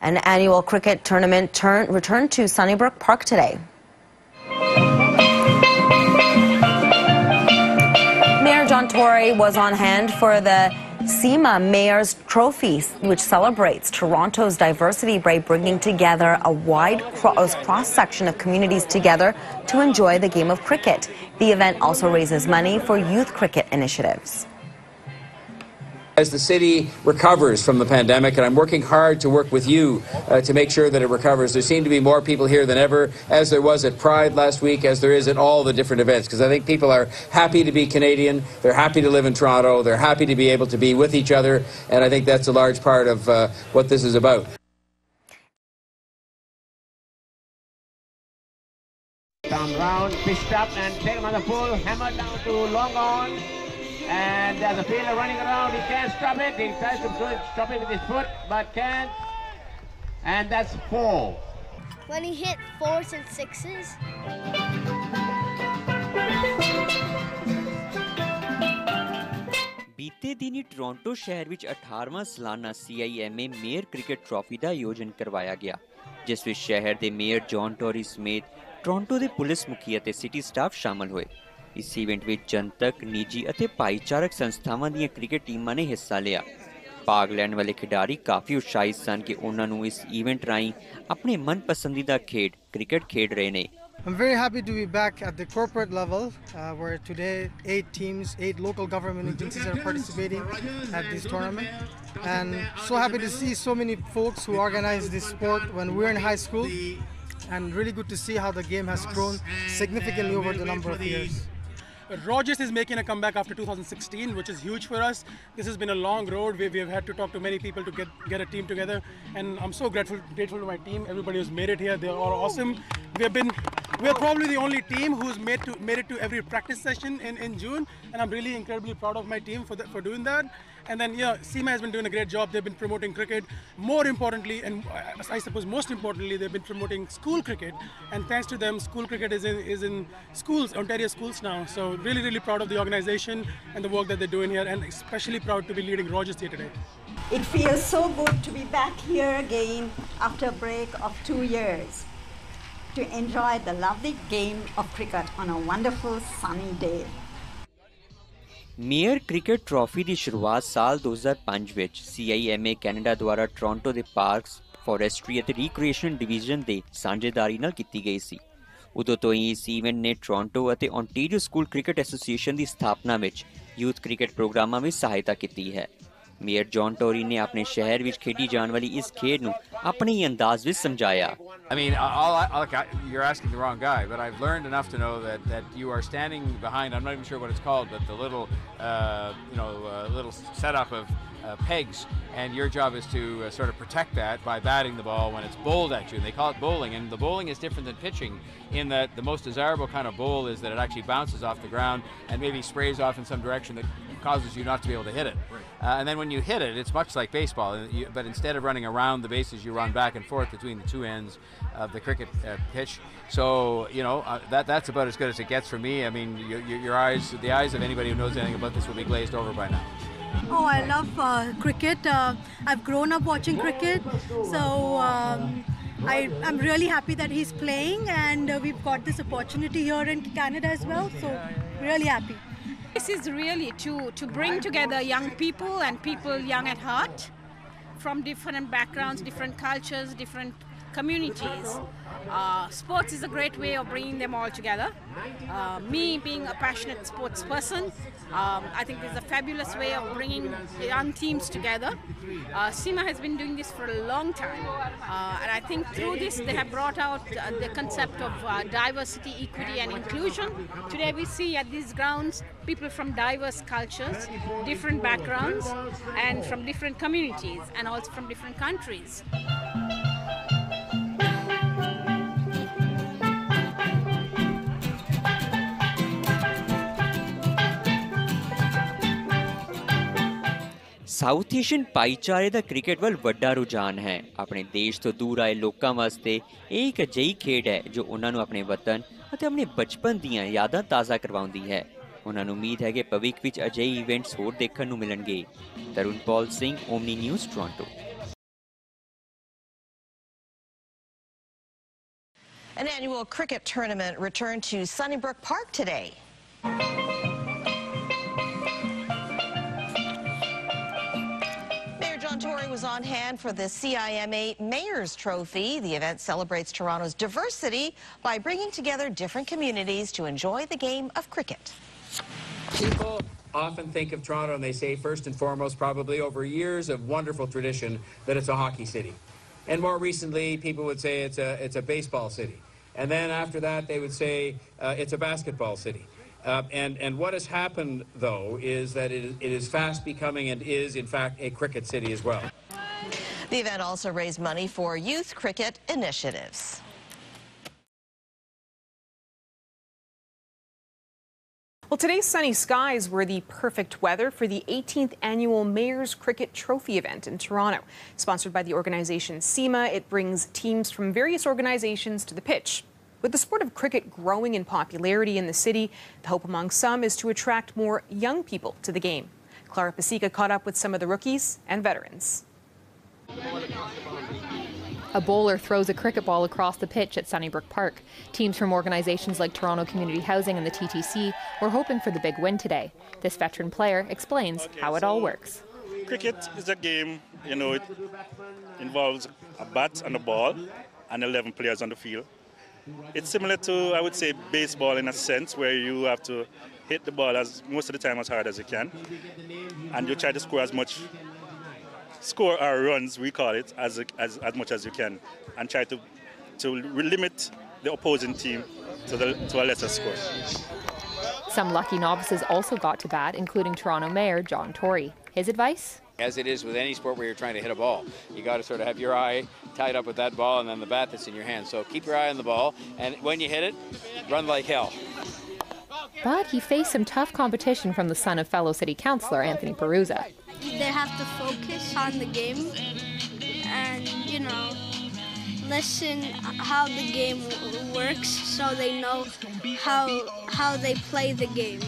An annual cricket tournament returned to Sunnybrook Park today. Mayor John Tory was on hand for the CIMA Mayor's Trophy, which celebrates Toronto's diversity by bringing together a wide cross-section of communities together to enjoy the game of cricket. The event also raises money for youth cricket initiatives. As the city recovers from the pandemic, and I'm working hard to work with you to make sure that it recovers. There seem to be more people here than ever, as there was at Pride last week, as there is at all the different events, because I think people are happy to be Canadian, they're happy to live in Toronto, they're happy to be able to be with each other, and I think that's a large part of what this is about. Come round, pitched up and take another pull, hammer down to long on. And there's a fielder running around, he can't stop it, he tries to stop it with his foot, but can't. And that's 4. When he hit 4s and 6s. बीते दिनी Toronto शहर विच 18वां सालाना CIMA mayor cricket trophy ਦਾ ਆਯੋਜਨ ਕਰਵਾਇਆ ਗਿਆ, ਜਿਸ ਵਿੱਚ ਸ਼ਹਿਰ ਦੇ ਮੇਅਰ ਜੌਨ ਟੋਰੀ ਸਮੇਤ ਟੋਰੰਟੋ ਦੇ ਪੁਲਿਸ ਮੁਖੀ ਅਤੇ ਸਿਟੀ ਸਟਾਫ ਸ਼ਾਮਲ ਹੋਏ। इस इवेंट में जनतक, निजी और भाईचारक संस्थावां ਦੀਆਂ क्रिकेट टीमां ने हिस्सा लिया। भाग लैण वाले खिडारी काफ़ी उत्साहित सन कि उन्हां नूं इस इवेंट राहीं अपने मन पसंदीदा खेड क्रिकेट खेड रहे ने। I'm very happy to be back at the corporate level, where today 8 teams, 8 local government agencies are participating at this tournament, and so happy to see so many folks who organize this sport when we were in high school, and really good to see how the game has grown significantly over the number of years. Rogers is making a comeback after 2016, which is huge for us. This has been a long road. We've had to talk to many people to get a team together, and I'm so grateful to my team. Everybody who's made it here, they're all awesome. We're probably the only team who's made it to every practice session in June, and I'm really incredibly proud of my team for doing that. And then CIMA has been doing a great job. They've been promoting cricket. More importantly, and I suppose most importantly, they've been promoting school cricket. And thanks to them, school cricket is in schools, Ontario schools now. So really proud of the organization and the work that they're doing here, and especially proud to be leading Rogers here today. It feels so good to be back here again after a break of 2 years to enjoy the lovely game of cricket on a wonderful sunny day. Mayor cricket trophy ਦੀ ਸ਼ੁਰੂਆਤ ਸਾਲ 2005 ਵਿੱਚ CIMA Canada ਦੁਆਰਾ Toronto ਦੇ parks, forestry ਅਤੇ recreation division ਦੇ ਸਾਂਝੇਦਾਰੀ ਨਾਲ ਕੀਤੀ ਗਈ ਸੀ। ਉਦੋਂ ਤੋਂ ਹੀ ਇਸ ਇਵੈਂਟ ਨੇ ਟੋਰਾਂਟੋ ਅਤੇ ਓਨਟਾਰੀਓ ਸਕੂਲ ਕ੍ਰਿਕਟ ਐਸੋਸੀਏਸ਼ਨ ਦੀ ਸਥਾਪਨਾ ਵਿੱਚ ਯੂਥ ਕ੍ਰਿਕਟ ਪ੍ਰੋਗਰਾਮਾਂ ਵਿੱਚ ਸਹਾਇਤਾ ਕੀਤੀ ਹੈ। ਮੇਅਰ ਜੌਨ ਟੋਰੀ ਨੇ ਆਪਣੇ ਸ਼ਹਿਰ ਵਿੱਚ ਖੇਡੀ ਜਾਣ ਵਾਲੀ ਇਸ ਖੇਡ ਨੂੰ ਆਪਣੇ ਹੀ ਅੰਦਾਜ਼ ਵਿੱਚ ਸਮਝਾਇਆ। I mean, you're asking the wrong guy, but I've learned enough to know that you are standing behind, I'm not even sure what it's called, but the little, little setup of pegs, and your job is to sort of protect that by batting the ball when it's bowled at you. And they call it bowling, and the bowling is different than pitching in that the most desirable kind of bowl is that it actually bounces off the ground and maybe sprays off in some direction that causes you not to be able to hit it. And then when you hit it, it's much like baseball, but instead of running around the bases, you run back and forth between the two ends of the cricket pitch. So, that's about as good as it gets for me. I mean, the eyes of anybody who knows anything about this will be glazed over by now. Oh, I love cricket. I've grown up watching cricket, so I'm really happy that he's playing, and we've got this opportunity here in Canada as well, so really happy. This is really to bring together young people and people young at heart from different backgrounds, different cultures, different communities. Sports is a great way of bringing them all together. Me being a passionate sports person, I think it's a fabulous way of bringing young teams together. CIMA has been doing this for a long time, and I think through this they have brought out the concept of diversity, equity and inclusion. Today we see at these grounds people from diverse cultures, different backgrounds and from different communities and also from different countries. South Asian ਭਾਈਚਾਰੇ ਦਾ cricket ਵੱਲ ਵੱਡਾ ਰੁਝਾਨ ਹੈ। ਆਪਣੇ ਦੇਸ਼ ਤੋਂ ਦੂਰ ਆਏ ਲੋਕਾਂ ਵਾਸਤੇ ਇਹ ਇੱਕ ਅਜਿਹੀ ਖੇਡ ਹੈ ਜੋ ਉਹਨਾਂ ਨੂੰ ਆਪਣੇ ਵਤਨ ਅਤੇ ਆਪਣੇ ਬਚਪਨ ਦੀਆਂ ਯਾਦਾਂ ਤਾਜ਼ਾ ਕਰਵਾਉਂਦੀ ਹੈ। ਉਹਨਾਂ ਨੂੰ ਉਮੀਦ ਹੈ ਕਿ ਭਵਿੱਖ ਵਿੱਚ ਅਜਿਹੇ ਇਵੈਂਟਸ ਹੋਰ ਦੇਖਣ ਨੂੰ ਮਿਲਣਗੇ। Tarun Paul Singh, Omni News, Toronto. An annual cricket tournament returned to Sunnybrook Park today. Mayor John Tory was on hand for the CIMA Mayor's Trophy. The event celebrates Toronto's diversity by bringing together different communities to enjoy the game of cricket. People often think of Toronto and they say first and foremost, probably over years of wonderful tradition, that it's a hockey city. And more recently, people would say it's a baseball city. And then after that, they would say it's a basketball city. And what has happened, though, is that it is fast becoming and is, in fact, a cricket city as well. The event also raised money for youth cricket initiatives. Well, today's sunny skies were the perfect weather for the 18th annual Mayor's Cricket Trophy event in Toronto. Sponsored by the organization CIMA, it brings teams from various organizations to the pitch. With the sport of cricket growing in popularity in the city, the hope among some is to attract more young people to the game. Clara Pasica caught up with some of the rookies and veterans. A bowler throws a cricket ball across the pitch at Sunnybrook Park. Teams from organizations like Toronto Community Housing and the TTC were hoping for the big win today. This veteran player explains how it all works. Cricket is a game, it involves a bat and a ball and 11 players on the field. It's similar to, I would say, baseball in a sense, where you have to hit the ball most of the time as hard as you can, and you try to score as much or runs, we call it, as much as you can, and try to limit the opposing team to a lesser score. Some lucky novices also got to bat, including Toronto Mayor John Tory. His advice? As it is with any sport where you're trying to hit a ball, you got to sort of have your eye tied up with that ball and then the bat that's in your hand. So keep your eye on the ball, and when you hit it, run like hell. But he faced some tough competition from the son of fellow city councillor Anthony Peruza. They have to focus on the game and, listen how the game works so they know how they play the game.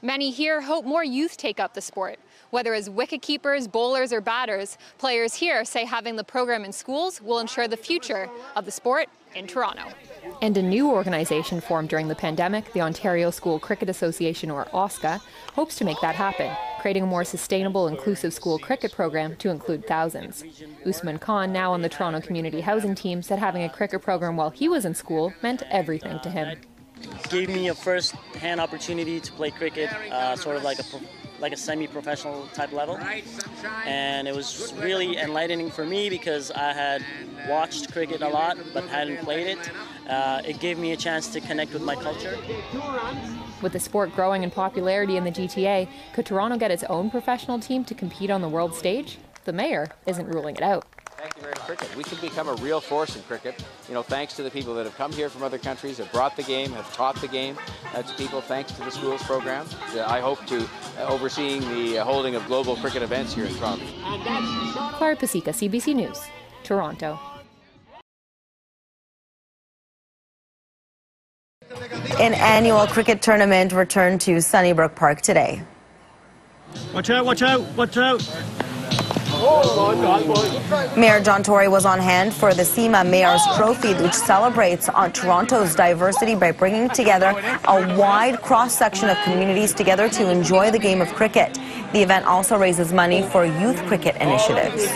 Many here hope more youth take up the sport. Whether as wicketkeepers, bowlers, or batters, players here say having the program in schools will ensure the future of the sport in Toronto. And a new organization formed during the pandemic, the Ontario School Cricket Association, or OSCA, hopes to make that happen, creating a more sustainable, inclusive school cricket program to include thousands. Usman Khan, now on the Toronto Community Housing team, said having a cricket program while he was in school meant everything to him. Gave me a first-hand opportunity to play cricket, sort of like a semi-professional type level, and it was really enlightening for me because I had watched cricket a lot but hadn't played it. It gave me a chance to connect with my culture. With the sport growing in popularity in the GTA, could Toronto get its own professional team to compete on the world stage? The mayor isn't ruling it out. Thank you very much. Cricket. We can become a real force in cricket, thanks to the people that have come here from other countries, have brought the game, have taught the game to people, thanks to the schools program. I hope to overseeing the holding of global cricket events here in Toronto. Clara Pasica, CBC News, Toronto. An annual cricket tournament returned to Sunnybrook Park today. Watch out, watch out, watch out. Mayor John Tory was on hand for the CIMA Mayor's Trophy, which celebrates Toronto's diversity by bringing together a wide cross-section of communities together to enjoy the game of cricket. The event also raises money for youth cricket initiatives.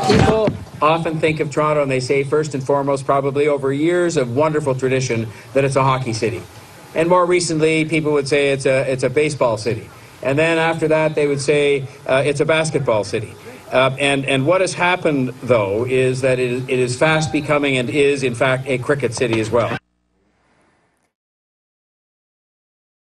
People often think of Toronto and they say first and foremost, probably over years of wonderful tradition, that it's a hockey city. And more recently, people would say it's a baseball city. And then after that, they would say it's a basketball city. And what has happened, though, is that it is fast becoming and is, in fact, a cricket city as well.